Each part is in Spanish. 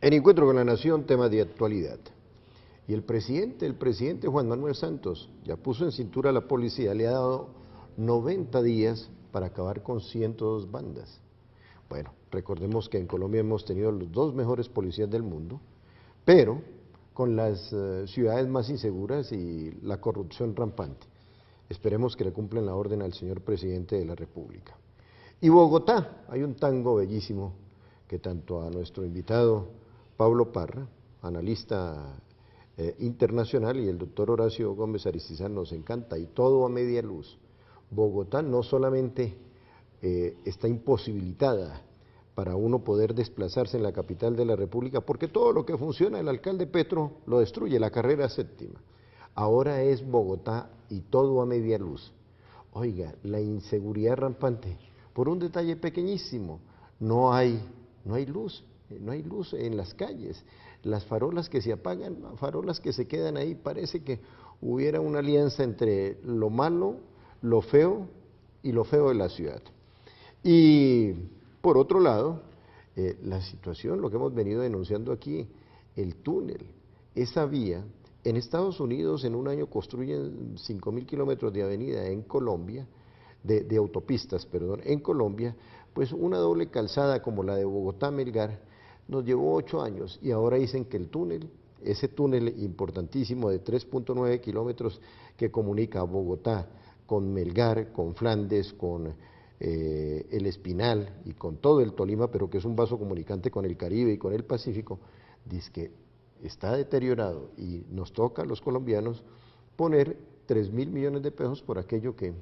En Encuentro con la Nación, tema de actualidad. Y el presidente Juan Manuel Santos, ya puso en cintura a la policía, le ha dado 90 días para acabar con 102 bandas. Bueno, recordemos que en Colombia hemos tenido los 2 mejores policías del mundo, pero con las ciudades más inseguras y la corrupción rampante. Esperemos que le cumplan la orden al señor presidente de la República. Y Bogotá, hay un tango bellísimo que tanto a nuestro invitado Pablo Parra, analista internacional, y el doctor Horacio Gómez Aristizán nos encanta, y todo a media luz. Bogotá no solamente está imposibilitada para uno poder desplazarse en la capital de la República, porque todo lo que funciona el alcalde Petro lo destruye, la carrera séptima. Ahora es Bogotá y todo a media luz. Oiga, la inseguridad rampante, por un detalle pequeñísimo, no hay luz en las calles, las farolas que se apagan, farolas que se quedan ahí, parece que hubiera una alianza entre lo malo, lo feo y lo feo de la ciudad. Y por otro lado, la situación, lo que hemos venido denunciando aquí, el túnel, esa vía, en Estados Unidos en un año construyen 5.000 kilómetros de avenida en Colombia, de autopistas, perdón, en Colombia, pues una doble calzada como la de Bogotá-Melgar nos llevó 8 años y ahora dicen que el túnel, ese túnel importantísimo de 3.9 kilómetros que comunica a Bogotá con Melgar, con Flandes, con el Espinal y con todo el Tolima, pero que es un vaso comunicante con el Caribe y con el Pacífico, dice que está deteriorado y nos toca a los colombianos poner 3.000 millones de pesos por aquello que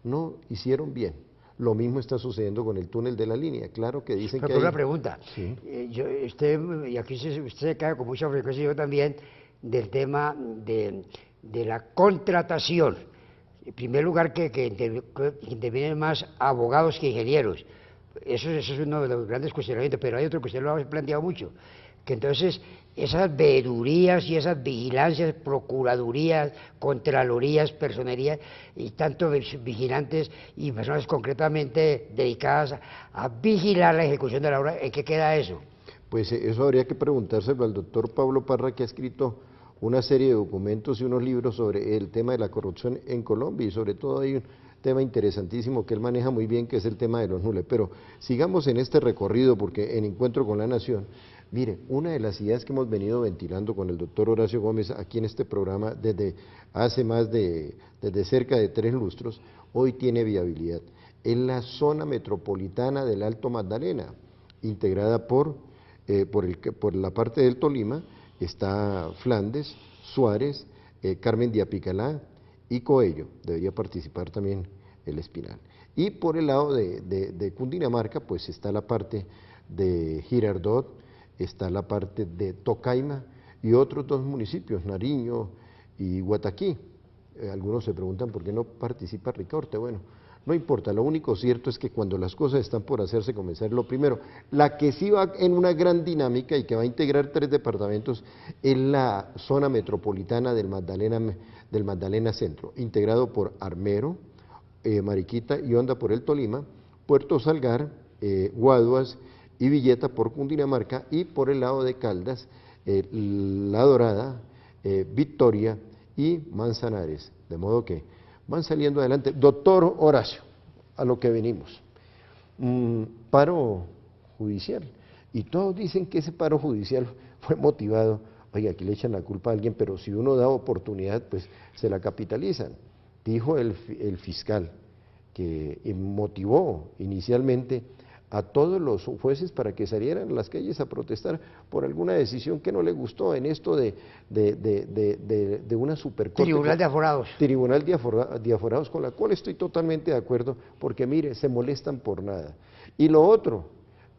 no hicieron bien. Lo mismo está sucediendo con el túnel de la línea, claro que dicen pero que una pregunta, sí. Y aquí usted se cae con mucha frecuencia, yo también, del tema de la contratación. En primer lugar, que intervienen más abogados que ingenieros. Eso es uno de los grandes cuestionamientos, pero hay otro que usted lo ha planteado mucho, que entonces esas veedurías y esas vigilancias, procuradurías, contralorías, personerías, y tanto vigilantes y personas concretamente dedicadas a vigilar la ejecución de la obra, ¿en qué queda eso? Pues eso habría que preguntárselo al doctor Pablo Parra, que ha escrito una serie de documentos y unos libros sobre el tema de la corrupción en Colombia, y sobre todo hay un tema interesantísimo que él maneja muy bien, que es el tema de los nules. Pero sigamos en este recorrido, porque en Encuentro con la Nación, mire, una de las ideas que hemos venido ventilando con el doctor Horacio Gómez aquí en este programa desde hace desde cerca de 3 lustros, hoy tiene viabilidad. En la zona metropolitana del Alto Magdalena, integrada por la parte del Tolima, está Flandes, Suárez, Carmen de Apicalá y Coello, debería participar también el Espinal. Y por el lado de Cundinamarca, pues está la parte de Girardot, está la parte de Tocaima y otros 2 municipios, Nariño y Guataquí. Algunos se preguntan por qué no participa Ricaurte. Bueno, no importa, lo único cierto es que cuando las cosas están por hacerse, comenzar lo primero. La que sí va en una gran dinámica y que va a integrar 3 departamentos es la zona metropolitana del Magdalena Centro, integrado por Armero, Mariquita y Honda por el Tolima, Puerto Salgar, Guaduas y Villeta por Cundinamarca, y por el lado de Caldas, La Dorada, Victoria y Manzanares, de modo que van saliendo adelante. Doctor Horacio, a lo que venimos, paro judicial, y todos dicen que ese paro judicial fue motivado, oiga, aquí le echan la culpa a alguien, pero si uno da oportunidad, pues se la capitalizan. Dijo el fiscal que motivó inicialmente a todos los jueces para que salieran a las calles a protestar por alguna decisión que no le gustó en esto de una supercorte. Tribunal de Aforados. Tribunal de Aforados, con la cual estoy totalmente de acuerdo, porque mire, se molestan por nada. Y lo otro,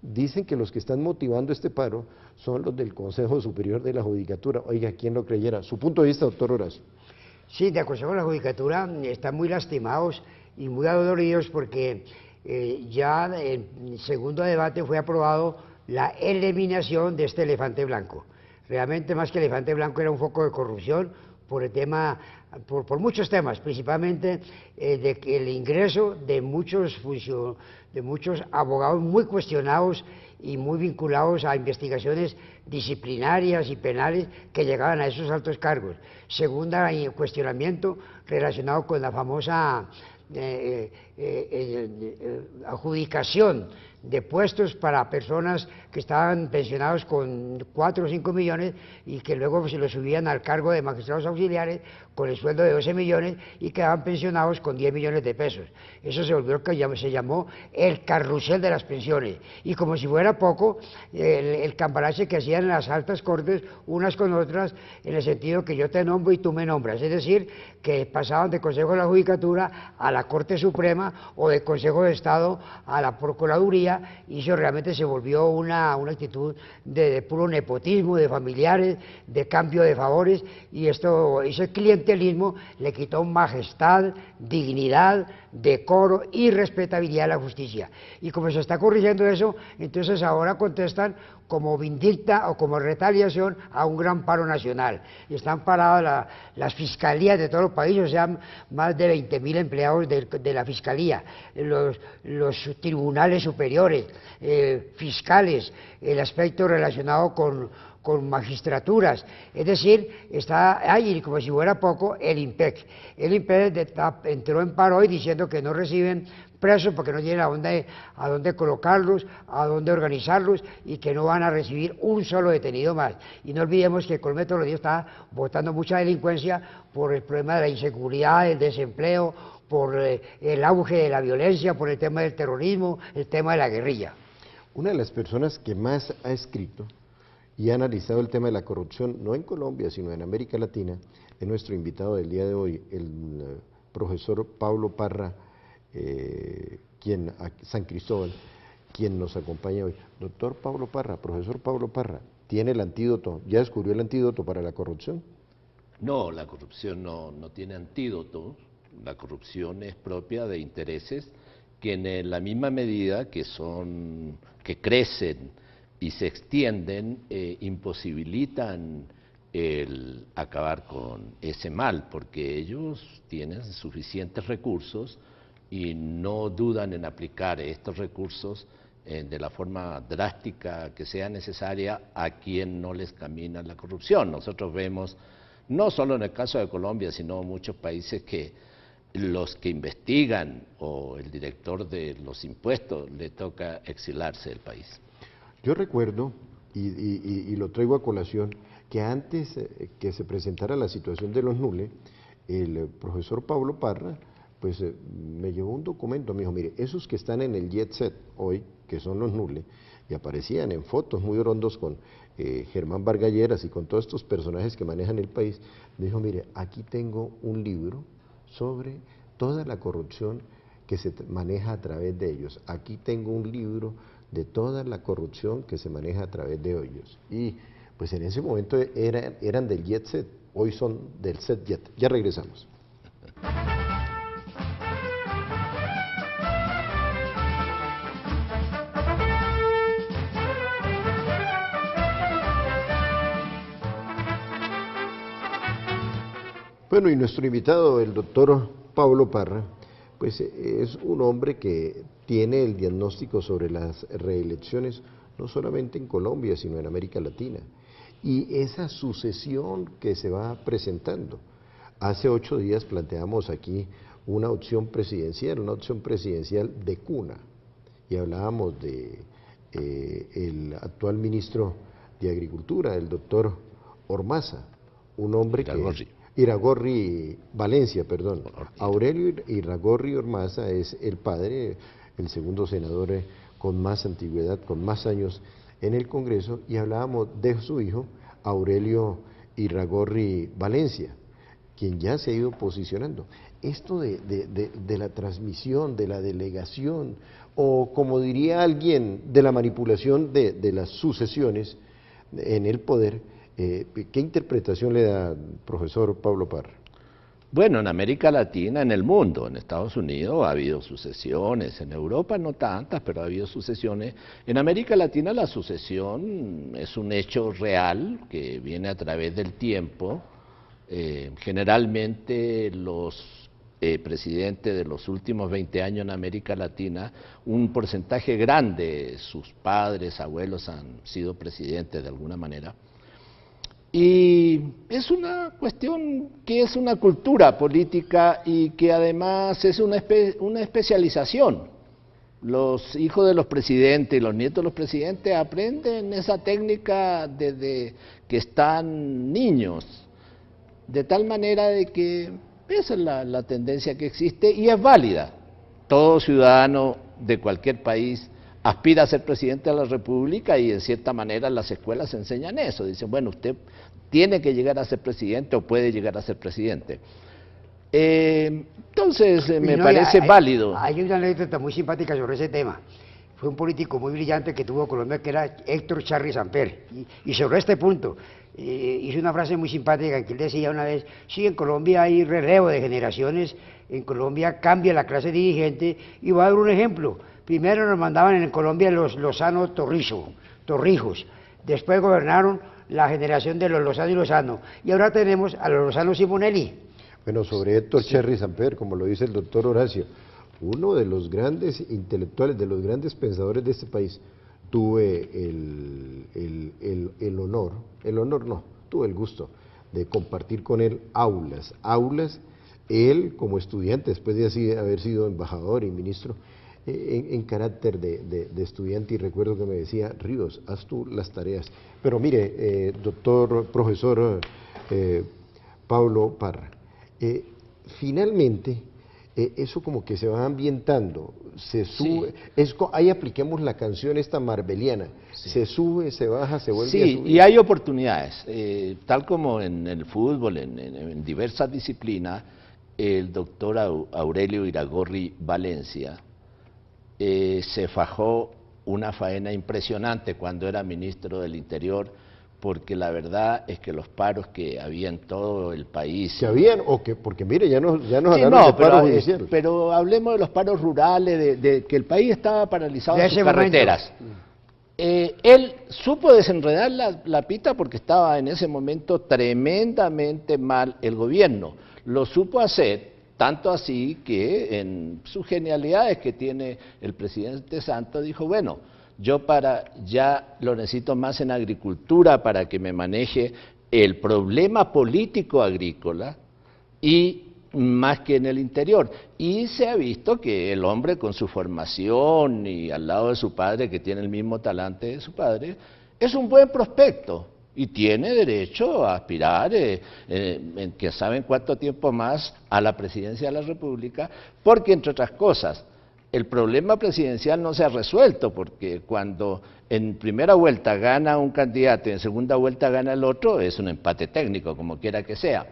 dicen que los que están motivando este paro son los del Consejo Superior de la Judicatura. Oiga, ¿quién lo creyera? Su punto de vista, doctor Horacio. Sí, de Consejo de la Judicatura están muy lastimados y muy adoloridos porque ya en el segundo debate fue aprobado la eliminación de este elefante blanco. Realmente, más que elefante blanco, era un foco de corrupción por el tema, por muchos temas, principalmente de que el ingreso de muchos abogados muy cuestionados y muy vinculados a investigaciones disciplinarias y penales que llegaban a esos altos cargos. Segunda, cuestionamiento relacionado con la famosa adjudicación de puestos para personas que estaban pensionados con 4 o 5 millones y que luego se los subían al cargo de magistrados auxiliares con el sueldo de 12 millones y quedaban pensionados con 10 millones de pesos. Eso se volvió, se llamó el carrusel de las pensiones. Y como si fuera poco, el cambalache que hacían en las altas cortes unas con otras, en el sentido que yo te nombro y tú me nombras. Es decir, que pasaban de Consejo de la Judicatura a la Corte Suprema o de Consejo de Estado a la Procuraduría, y eso realmente se volvió una actitud de puro nepotismo, de familiares, de cambio de favores, y ese clientelismo le quitó majestad, dignidad, decoro y respetabilidad a la justicia. Y como se está corrigiendo eso, entonces ahora contestan como vindicta o como retaliación a un gran paro nacional. Y están paradas las fiscalías de todo el país, o sea, más de 20.000 empleados de la fiscalía, los tribunales superiores, fiscales, el aspecto relacionado con magistraturas, es decir, está ahí, como si fuera poco, el IMPEC. El IMPEC entró en paro hoy diciendo que no reciben presos porque no tienen a dónde colocarlos, a dónde organizarlos, y que no van a recibir un solo detenido más. Y no olvidemos que Colombia todos los días está botando mucha delincuencia por el problema de la inseguridad, el desempleo, por el auge de la violencia, por el tema del terrorismo, el tema de la guerrilla. Una de las personas que más ha escrito y ha analizado el tema de la corrupción, no en Colombia, sino en América Latina, es nuestro invitado del día de hoy, el profesor Pablo Parra, San Cristóbal, quien nos acompaña hoy. Doctor Pablo Parra, profesor Pablo Parra, ¿tiene el antídoto? ¿Ya descubrió el antídoto para la corrupción? No, la corrupción no tiene antídoto. La corrupción es propia de intereses que en la misma medida que crecen y se extienden, imposibilitan el acabar con ese mal, porque ellos tienen suficientes recursos y no dudan en aplicar estos recursos de la forma drástica que sea necesaria a quien no les camina la corrupción. Nosotros vemos, no solo en el caso de Colombia, sino en muchos países, que los que investigan o el director de los impuestos le toca exilarse del país. Yo recuerdo, y lo traigo a colación, que antes que se presentara la situación de los NULE, el profesor Pablo Parra, pues me llevó un documento, me dijo, mire, esos que están en el Jet Set hoy, que son los NULE, y aparecían en fotos muy rondos con Germán Vargalleras y con todos estos personajes que manejan el país, me dijo, mire, aquí tengo un libro sobre toda la corrupción que se maneja a través de ellos. Aquí tengo un libro de toda la corrupción que se maneja a través de ellos. Y pues en ese momento eran del Jet Set, hoy son del Set Jet. Ya regresamos. Bueno, y nuestro invitado, el doctor Pablo Parra, pues es un hombre que tiene el diagnóstico sobre las reelecciones, no solamente en Colombia, sino en América Latina, y esa sucesión que se va presentando. Hace 8 días planteamos aquí una opción presidencial de cuna, y hablábamos de el actual ministro de Agricultura, el doctor Ormaza, un hombre Iragorri Valencia, perdón. Aurelio Iragorri Ormaza es el padre, el segundo senador con más antigüedad, con más años en el Congreso, y hablábamos de su hijo, Aurelio Iragorri Valencia, quien ya se ha ido posicionando. Esto de la transmisión, de la delegación, o como diría alguien, de la manipulación de las sucesiones en el poder, ¿qué interpretación le da, profesor Pablo Parra? Bueno, en América Latina, en el mundo, en Estados Unidos ha habido sucesiones, en Europa no tantas, pero ha habido sucesiones. En América Latina la sucesión es un hecho real que viene a través del tiempo. Generalmente los presidente de los últimos 20 años en América Latina, un porcentaje grande, sus padres, abuelos han sido presidentes de alguna manera. Y es una cuestión que es una cultura política y que además es una especialización. Los hijos de los presidentes y los nietos de los presidentes aprenden esa técnica desde que están niños, de tal manera de que esa es la tendencia que existe y es válida. Todo ciudadano de cualquier país aspira a ser presidente de la República y en cierta manera las escuelas enseñan eso. Dicen, bueno, usted tiene que llegar a ser presidente o puede llegar a ser presidente. Entonces, me parece válido. Hay una anécdota muy simpática sobre ese tema. Fue un político muy brillante que tuvo Colombia, que era Héctor Charri Samper. Y sobre este punto, hizo una frase muy simpática que él decía una vez: sí, en Colombia hay relevo de generaciones, en Colombia cambia la clase dirigente, y voy a dar un ejemplo. Primero nos mandaban en Colombia los Lozano Torrijos, después gobernaron la generación de los Lozano y Lozano, y ahora tenemos a los Lozano Simonelli. Bueno, sobre Héctor Charri Samper, como lo dice el doctor Horacio, uno de los grandes intelectuales, de los grandes pensadores de este país, tuve el honor no, tuve el gusto de compartir con él aulas, él como estudiante, después de haber sido embajador y ministro, en carácter de estudiante, y recuerdo que me decía, Ríos, haz tú las tareas. Pero mire, profesor Pablo Parra, finalmente, eso como que se va ambientando, se sube, sí. Ahí apliquemos la canción esta marbeliana, sí. Se sube, se baja, se vuelve a subir. Sí, y hay oportunidades, tal como en el fútbol, en diversas disciplinas, el doctor Aurelio Iragorri Valencia se fajó una faena impresionante cuando era ministro del Interior, porque la verdad es que los paros que había en todo el país... ¿Que habían o que...? Porque mire, ya nos sí, hablaron no, de paro judicial. Pero hablemos de los paros rurales, de que el país estaba paralizado en sus carreteras. Él supo desenredar la pita porque estaba en ese momento tremendamente mal el gobierno. Lo supo hacer, tanto así que en sus genialidades que tiene el presidente Santos dijo, bueno, yo ya lo necesito más en agricultura para que me maneje el problema político agrícola y más que en el interior. Y se ha visto que el hombre con su formación y al lado de su padre, que tiene el mismo talante de su padre, es un buen prospecto y tiene derecho a aspirar, en que saben cuánto tiempo más, a la presidencia de la República, porque entre otras cosas, el problema presidencial no se ha resuelto, porque cuando en primera vuelta gana un candidato y en segunda vuelta gana el otro, es un empate técnico, como quiera que sea.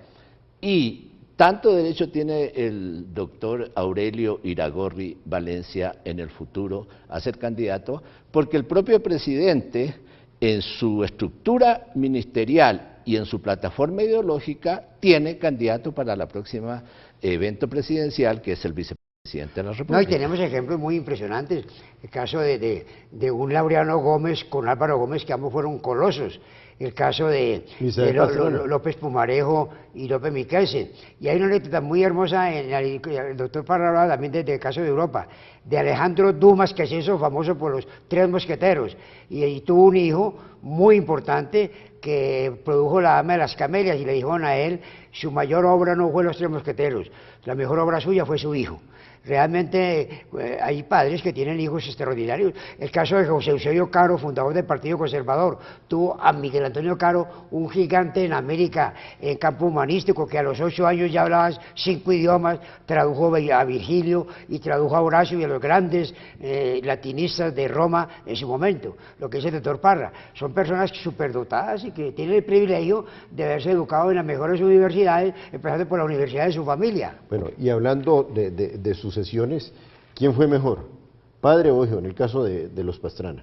Y tanto derecho tiene el doctor Aurelio Iragorri Valencia en el futuro a ser candidato, porque el propio presidente, en su estructura ministerial y en su plataforma ideológica, tiene candidato para la próxima evento presidencial, que es el vicepresidente de la República. No, y tenemos ejemplos muy impresionantes. El caso de un Laureano Gómez con Álvaro Gómez, que ambos fueron colosos. El caso de López Pumarejo y López Miquelsen. Y hay una anécdota muy hermosa, el doctor Parra hablaba también del caso de Europa, de Alejandro Dumas, que se hizo famoso por los Tres Mosqueteros, y tuvo un hijo muy importante que produjo La Dama de las Camelias, y le dijeron a él, su mayor obra no fue Los Tres Mosqueteros, la mejor obra suya fue su hijo. Realmente hay padres que tienen hijos extraordinarios. El caso de José Eusebio Caro, fundador del Partido Conservador, tuvo a Miguel Antonio Caro, un gigante en América, en campo humanístico, que a los 8 años ya hablaba 5 idiomas, tradujo a Virgilio y tradujo a Horacio y a los grandes latinistas de Roma en su momento. Lo que dice el doctor Parra, son personas superdotadas y que tienen el privilegio de haberse educado en las mejores universidades, empezando por la universidad de su familia. Bueno, y hablando de sucesiones, ¿quién fue mejor? ¿Padre o hijo, en el caso de los Pastrana?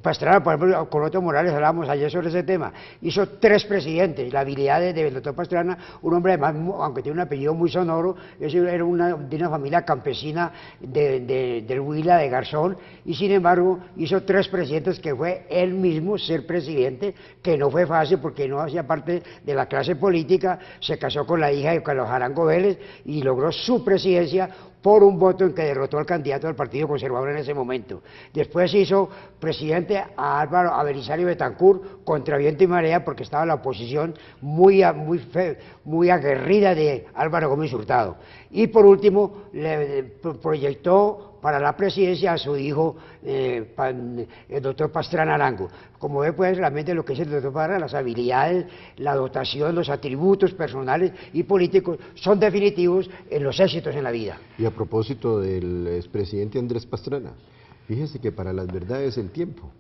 Pastrana, por ejemplo, con Otto Morales hablábamos ayer sobre ese tema, hizo 3 presidentes. La habilidad del doctor Pastrana, un hombre además, aunque tiene un apellido muy sonoro, era de una familia campesina del Huila, de Garzón, y sin embargo hizo 3 presidentes, que fue él mismo ser presidente, que no fue fácil porque no hacía parte de la clase política. Se casó con la hija de Carlos Arango Vélez y logró su presidencia por un voto en que derrotó al candidato del Partido Conservador en ese momento. Después hizo presidente a Belisario Betancur contra viento y marea, porque estaba la oposición muy aguerrida de Álvaro Gómez Hurtado. Y por último le proyectó para la presidencia a su hijo, el doctor Pastrana Arango. Como ve, pues, realmente lo que es el doctor Pastrana, las habilidades, la dotación, los atributos personales y políticos son definitivos en los éxitos en la vida. Y a propósito del expresidente Andrés Pastrana, fíjese que para las verdades el tiempo.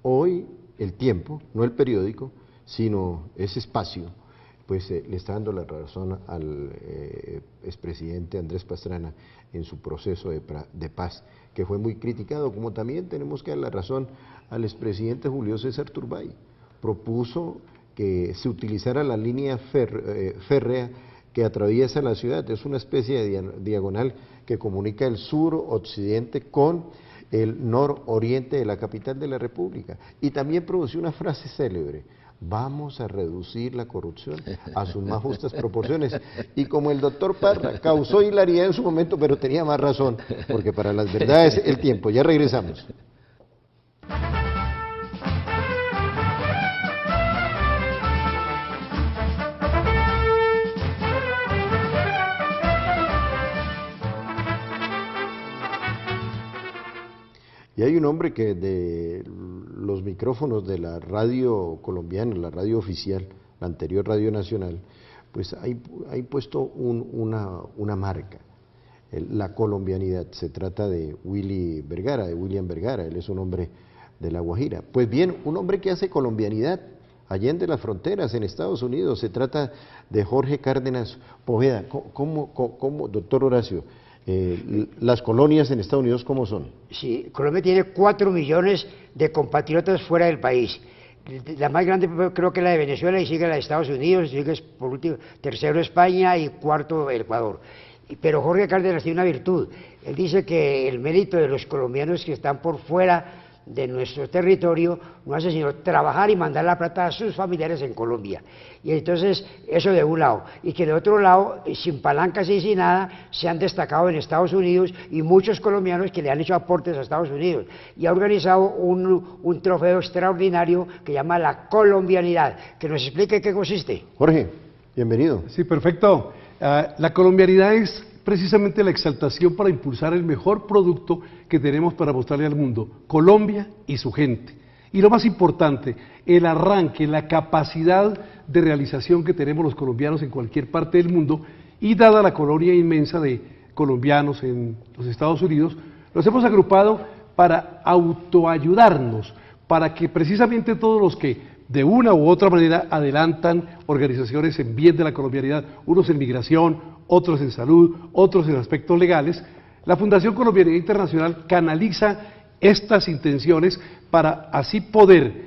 Hoy el tiempo, no el periódico, sino ese espacio, pues le está dando la razón al expresidente Andrés Pastrana en su proceso de paz, que fue muy criticado, como también tenemos que dar la razón al expresidente Julio César Turbay. Propuso que se utilizara la línea férrea que atraviesa la ciudad, es una especie de diagonal que comunica el sur-occidente con el nororiente de la capital de la República, y también pronunció una frase célebre: vamos a reducir la corrupción a sus más justas proporciones. Y como el doctor Parra causó hilaridad en su momento, pero tenía más razón, porque para las verdades el tiempo. Ya regresamos. Y hay un hombre que de los micrófonos de la radio colombiana, la radio oficial, la anterior Radio Nacional, pues ha impuesto una marca, la colombianidad. Se trata de William Vergara, él es un hombre de La Guajira. Pues bien, un hombre que hace colombianidad allende las fronteras en Estados Unidos, se trata de Jorge Cárdenas Poveda. ¿Cómo, doctor Horacio, las colonias en Estados Unidos cómo son? Sí, Colombia tiene 4 millones de compatriotas fuera del país. La más grande creo que es la de Venezuela, y sigue la de Estados Unidos, sigue por último, tercero España y cuarto el Ecuador. Pero Jorge Cárdenas tiene una virtud. Él dice que el mérito de los colombianos que están por fuera de nuestro territorio no hace sino trabajar y mandar la plata a sus familiares en Colombia. Y entonces, eso de un lado. Y que de otro lado, sin palancas y sin nada, se han destacado en Estados Unidos, y muchos colombianos que le han hecho aportes a Estados Unidos. Y ha organizado un trofeo extraordinario que llama la colombianidad. Que nos explique qué consiste. Jorge, bienvenido. Sí, perfecto. La colombianidad es precisamente la exaltación para impulsar el mejor producto que tenemos para mostrarle al mundo: Colombia y su gente. Y lo más importante, el arranque, la capacidad de realización que tenemos los colombianos en cualquier parte del mundo, y dada la colonia inmensa de colombianos en los Estados Unidos, los hemos agrupado para autoayudarnos, para que precisamente todos los que de una u otra manera adelantan organizaciones en bien de la colombianidad, unos en migración, otros en salud, otros en aspectos legales, la Fundación Colombianidad Internacional canaliza estas intenciones para así poder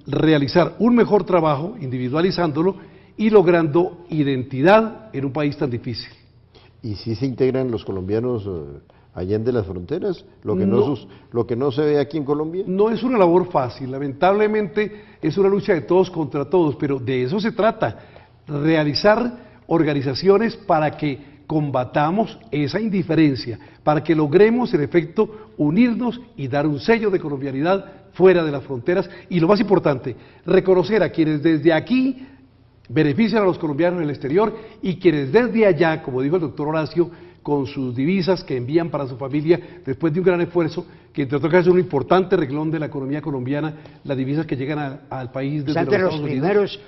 realizar un mejor trabajo, individualizándolo y logrando identidad en un país tan difícil. ¿Y si se integran los colombianos allende las fronteras, lo que no se ve aquí en Colombia? No es una labor fácil, lamentablemente es una lucha de todos contra todos, pero de eso se trata, realizar organizaciones para que combatamos esa indiferencia, para que logremos en efecto unirnos y dar un sello de colombianidad fuera de las fronteras, y lo más importante, reconocer a quienes desde aquí benefician a los colombianos en el exterior, y quienes desde allá, como dijo el doctor Horacio, con sus divisas que envían para su familia después de un gran esfuerzo, que entre otras cosas es un importante renglón de la economía colombiana, las divisas que llegan al país desde los Estados Unidos. Primeros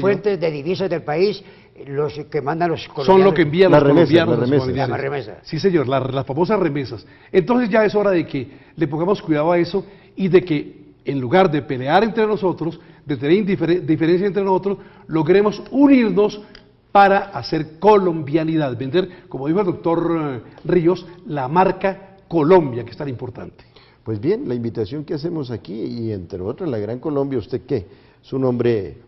fuentes de divisas del país, los que mandan los colombianos. Son lo que envían los colombianos. Las remesas. Sí, señor, las famosas remesas. Entonces ya es hora de que le pongamos cuidado a eso, y de que en lugar de pelear entre nosotros, de tener diferencia entre nosotros, logremos unirnos para hacer colombianidad, vender, como dijo el doctor Ríos, la marca Colombia, que es tan importante. Pues bien, la invitación que hacemos aquí, y entre otras la Gran Colombia, ¿usted qué? Es un hombre,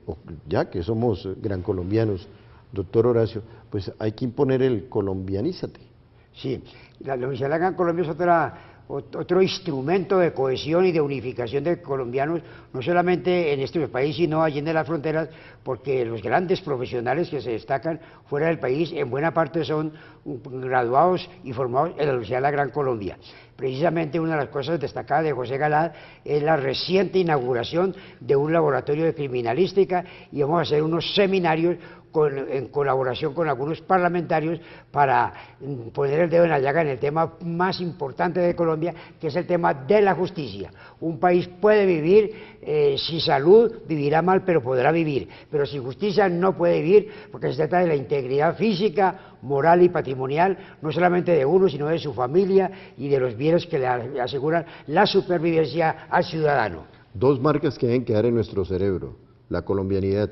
ya que somos gran colombianos, doctor Horacio, pues hay que imponer el colombianízate. Sí, la Universidad de la Gran Colombia es otro instrumento de cohesión y de unificación de colombianos, no solamente en este país, sino allí en las fronteras, porque los grandes profesionales que se destacan fuera del país, en buena parte son graduados y formados en la Universidad de la Gran Colombia. Precisamente una de las cosas destacadas de José Galad es la reciente inauguración de un laboratorio de criminalística, y vamos a hacer unos seminarios en colaboración con algunos parlamentarios para poner el dedo en la llaga en el tema más importante de Colombia, que es el tema de la justicia. Un país puede vivir sin salud, vivirá mal, pero podrá vivir, pero sin justicia no puede vivir, porque se trata de la integridad física, moral y patrimonial, no solamente de uno, sino de su familia y de los bienes que le aseguran la supervivencia al ciudadano. Dos marcas que deben quedar en nuestro cerebro, la colombianidad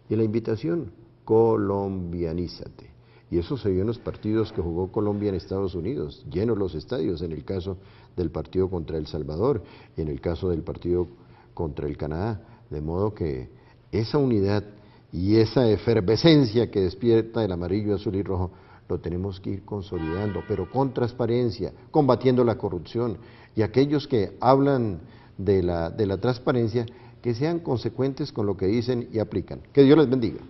y la invitación, colombianízate. Y eso se vio en los partidos que jugó Colombia en Estados Unidos, llenos los estadios, en el caso del partido contra El Salvador y en el caso del partido contra el Canadá. De modo que esa unidad y esa efervescencia que despierta el amarillo, azul y rojo, lo tenemos que ir consolidando, pero con transparencia, combatiendo la corrupción. Y aquellos que hablan de la transparencia, que sean consecuentes con lo que dicen y aplican. Que Dios les bendiga.